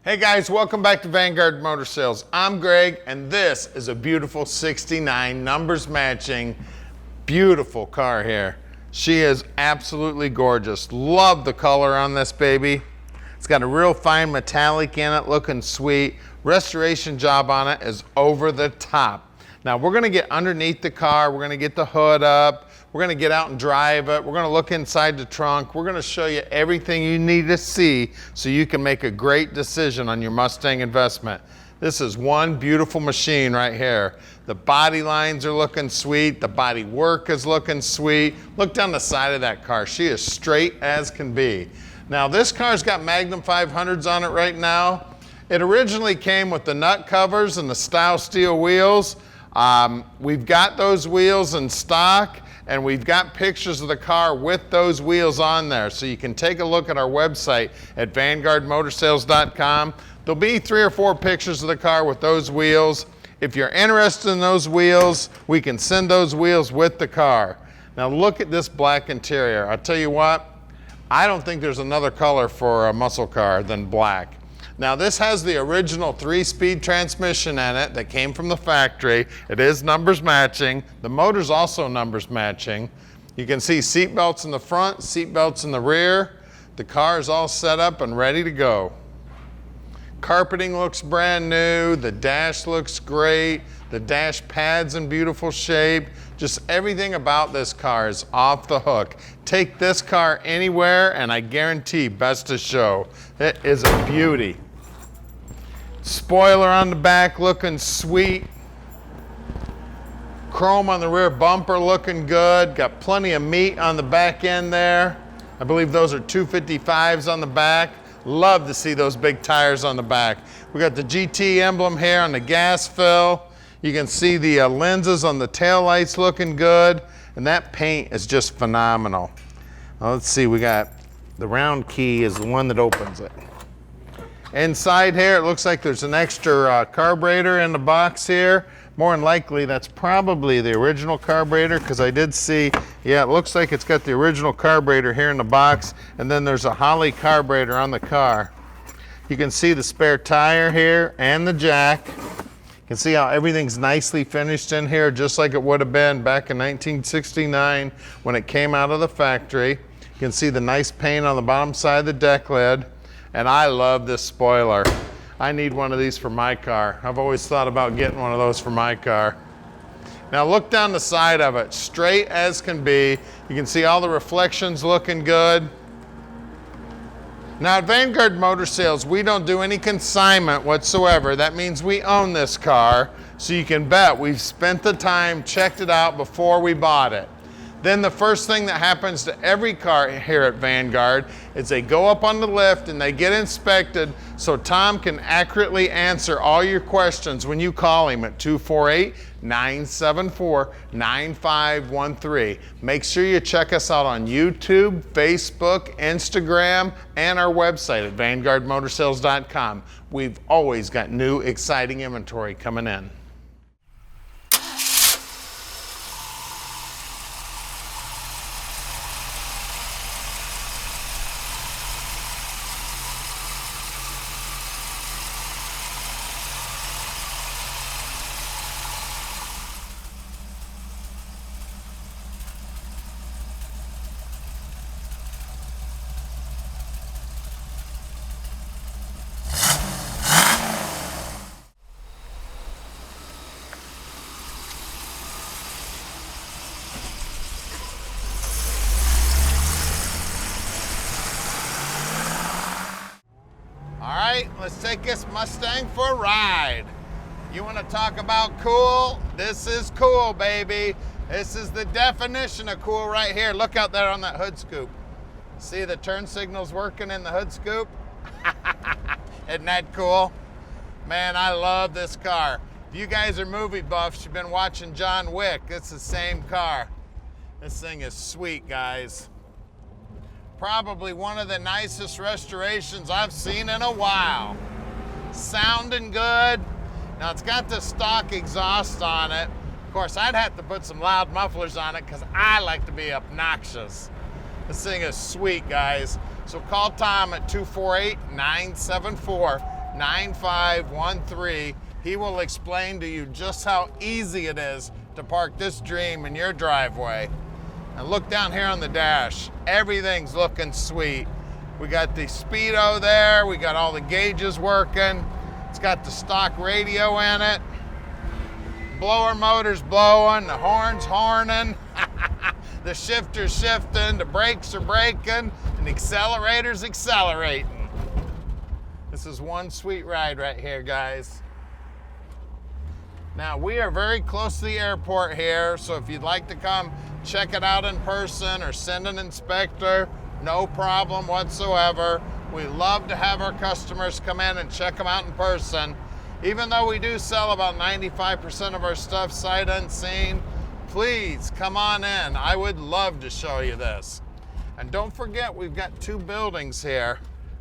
Hey guys, welcome back to Vanguard Motor Sales. I'm Greg, and this is a beautiful 69 numbers matching, beautiful car here. She is absolutely gorgeous. Love the color on this baby. It's got a real fine metallic in it, looking sweet. Restoration job on it is over the top. Now we're gonna get underneath the car, we're gonna get the hood up, we're gonna get out and drive it, we're gonna look inside the trunk, we're gonna show you everything you need to see so you can make a great decision on your Mustang investment. This is one beautiful machine right here. The body lines are looking sweet, the body work is looking sweet. Look down the side of that car, she is straight as can be. Now this car's got Magnum 500s on it right now. It originally came with the nut covers and the style steel wheels. We've got those wheels in stock, and we've got pictures of the car with those wheels on there. So you can take a look at our website at VanguardMotorsales.com. There'll be 3 or 4 pictures of the car with those wheels. If you're interested in those wheels, we can send those wheels with the car. Now look at this black interior. I'll tell you what, I don't think there's another color for a muscle car than black. Now this has the original 3-speed transmission in it that came from the factory. It is numbers matching. The motor's also numbers matching. You can see seat belts in the front, seat belts in the rear. The car is all set up and ready to go. Carpeting looks brand new. The dash looks great. The dash pad's in beautiful shape. Just everything about this car is off the hook. Take this car anywhere and I guarantee best to show. It is a beauty. Spoiler on the back looking sweet. Chrome on the rear bumper looking good. Got plenty of meat on the back end there. I believe those are 255s on the back. Love to see those big tires on the back. We got the GT emblem here on the gas fill. You can see the lenses on the taillights looking good. And that paint is just phenomenal. Now let's see, we got the round key is the one that opens it. Inside here, it looks like there's an extra carburetor in the box here. More than likely, that's probably the original carburetor because I did see, yeah, it looks like it's got the original carburetor here in the box, and then there's a Holley carburetor on the car. You can see the spare tire here and the jack. You can see how everything's nicely finished in here, just like it would have been back in 1969 when it came out of the factory. You can see the nice paint on the bottom side of the deck lid. And I love this spoiler. I need one of these for my car. I've always thought about getting one of those for my car. Now look down the side of it, straight as can be. You can see all the reflections looking good. Now at Vanguard Motor Sales, we don't do any consignment whatsoever. That means we own this car, so you can bet we've spent the time, checked it out before we bought it. Then the first thing that happens to every car here at Vanguard is they go up on the lift and they get inspected so Tom can accurately answer all your questions when you call him at 248-974-9513. Make sure you check us out on YouTube, Facebook, Instagram, and our website at VanguardMotorsales.com. We've always got new, exciting inventory coming in. Let's take this Mustang for a ride. You want to talk about cool? This is cool, baby. This is the definition of cool right here. Look out there on that hood scoop. See the turn signals working in the hood scoop? Isn't that cool? Man, I love this car. If you guys are movie buffs, you've been watching John Wick, it's the same car. This thing is sweet, guys. Probably one of the nicest restorations I've seen in a while. Sounding good. Now it's got the stock exhaust on it. Of course, I'd have to put some loud mufflers on it because I like to be obnoxious. This thing is sweet, guys. So call Tom at 248-974 9513. He will explain to you just how easy it is to park this dream in your driveway. And look down here on the dash. Everything's looking sweet. We got the speedo there. We got all the gauges working. It's got the stock radio in it. Blower motor's blowing, the horn's horning, the shifter's shifting, the brakes are braking, and the accelerator's accelerating. This is one sweet ride right here, guys. Now, we are very close to the airport here, so if you'd like to come check it out in person or send an inspector, no problem whatsoever. We love to have our customers come in and check them out in person. Even though we do sell about 95% of our stuff sight unseen, please come on in. I would love to show you this. And don't forget, we've got 2 buildings here,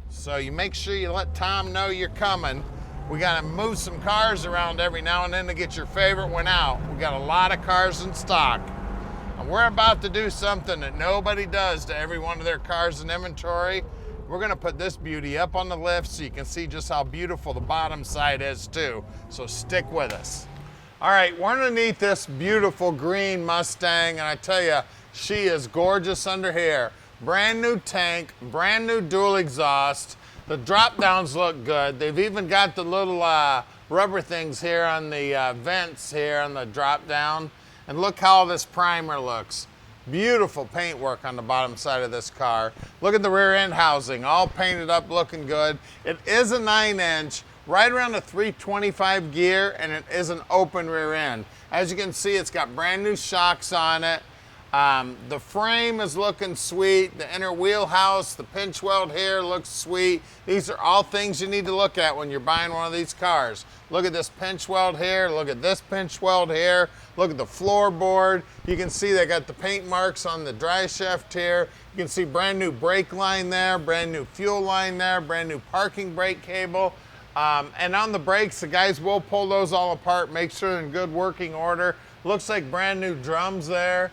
so you make sure you let Tom know you're coming. We gotta move some cars around every now and then to get your favorite one out. We got a lot of cars in stock. And we're about to do something that nobody does to every one of their cars in inventory. We're gonna put this beauty up on the lift so you can see just how beautiful the bottom side is too. So stick with us. All right, we're underneath this beautiful green Mustang, and I tell you, she is gorgeous under here. Brand new tank, brand new dual exhaust. The drop downs look good. They've even got the little rubber things here on the vents here on the drop down. And look how this primer looks. Beautiful paint work on the bottom side of this car. Look at the rear end housing, all painted up, looking good. It is a 9-inch, right around a 325 gear, and it is an open rear end. As you can see, it's got brand new shocks on it. The frame is looking sweet. The inner wheelhouse, the pinch weld here looks sweet. These are all things you need to look at when you're buying one of these cars. Look at this pinch weld here. Look at this pinch weld here. Look at the floorboard. You can see they got the paint marks on the dry shaft here. You can see brand new brake line there, brand new fuel line there, brand new parking brake cable. And on the brakes, the guys will pull those all apart, make sure they're in good working order. Looks like brand new drums there.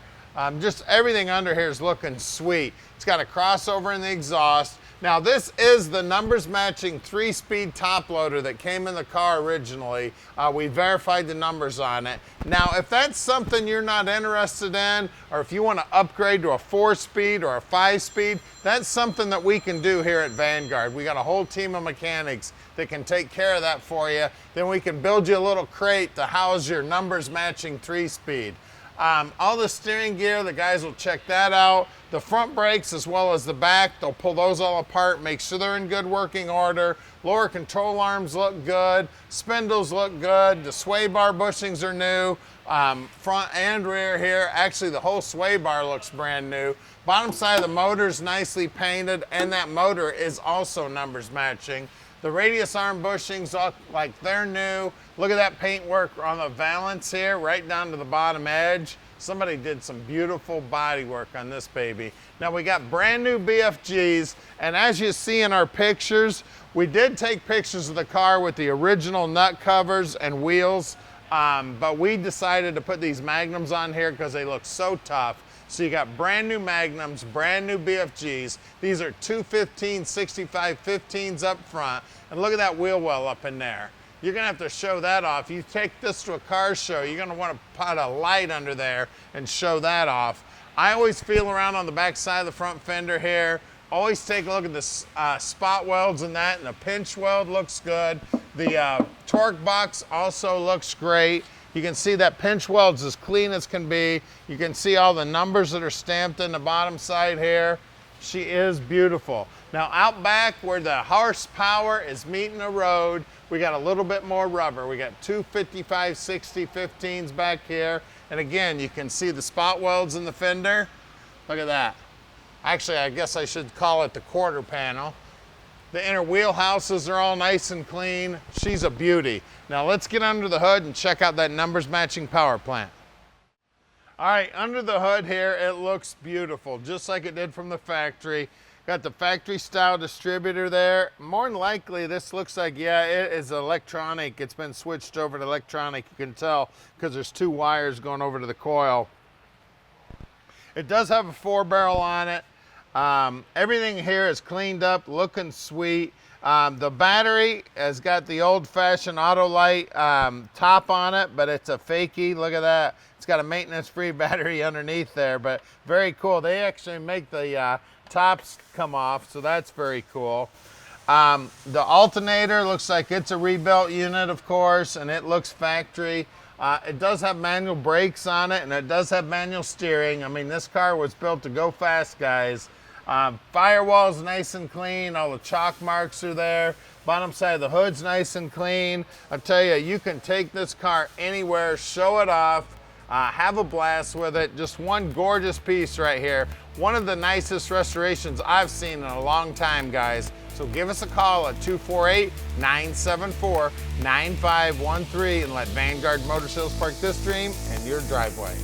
Just everything under here is looking sweet. It's got a crossover in the exhaust. Now this is the Numbers Matching 3-speed top loader that came in the car originally. We verified the numbers on it. Now if that's something you're not interested in, or if you want to upgrade to a 4-speed or a 5-speed, that's something that we can do here at Vanguard. We got a whole team of mechanics that can take care of that for you. Then we can build you a little crate to house your Numbers Matching 3-speed. All the steering gear, the guys will check that out. The front brakes as well as the back, they'll pull those all apart, make sure they're in good working order. Lower control arms look good. Spindles look good. The sway bar bushings are new. Front and rear here. Actually, the whole sway bar looks brand new. Bottom side of the motor is nicely painted, and that motor is also Numbers Matching. The radius arm bushings look like they're new. Look at that paint work on the valance here, right down to the bottom edge. Somebody did some beautiful body work on this baby. Now we got brand new BFGs, and as you see in our pictures, we did take pictures of the car with the original nut covers and wheels, but we decided to put these Magnums on here because they look so tough. So you got brand new Magnums, brand new BFGs. These are 215/65 15s up front. And look at that wheel well up in there. You're gonna have to show that off. You take this to a car show, you're gonna wanna put a light under there and show that off. I always feel around on the back side of the front fender here. Always take a look at the spot welds and that, and the pinch weld looks good. The torque box also looks great. You can see that pinch weld's as clean as can be. You can see all the numbers that are stamped in the bottom side here. She is beautiful. Now out back where the horsepower is meeting the road, we got a little bit more rubber. We got two 55/60 15s back here. And again, you can see the spot welds in the fender. Look at that. Actually, I guess I should call it the quarter panel. The inner wheelhouses are all nice and clean. She's a beauty. Now let's get under the hood and check out that Numbers Matching power plant. All right, under the hood here, it looks beautiful, just like it did from the factory. Got the factory style distributor there. More than likely, this looks like, yeah, it is electronic. It's been switched over to electronic. You can tell because there's two wires going over to the coil. It does have a 4-barrel on it. Everything here is cleaned up, looking sweet. The battery has got the old-fashioned Autolite top on it, but it's a fakie. Look at that. It's got a maintenance-free battery underneath there, but very cool. They actually make the tops come off, so that's very cool. The alternator looks like it's a rebuilt unit, of course, and it looks factory. It does have manual brakes on it, and it does have manual steering. I mean, this car was built to go fast, guys. Firewall's nice and clean. All the chalk marks are there. Bottom side of the hood's nice and clean. I tell you, you can take this car anywhere, show it off, have a blast with it. Just one gorgeous piece right here. One of the nicest restorations I've seen in a long time, guys. So give us a call at 248-974-9513 and let Vanguard Motor Sales park this dream in your driveway.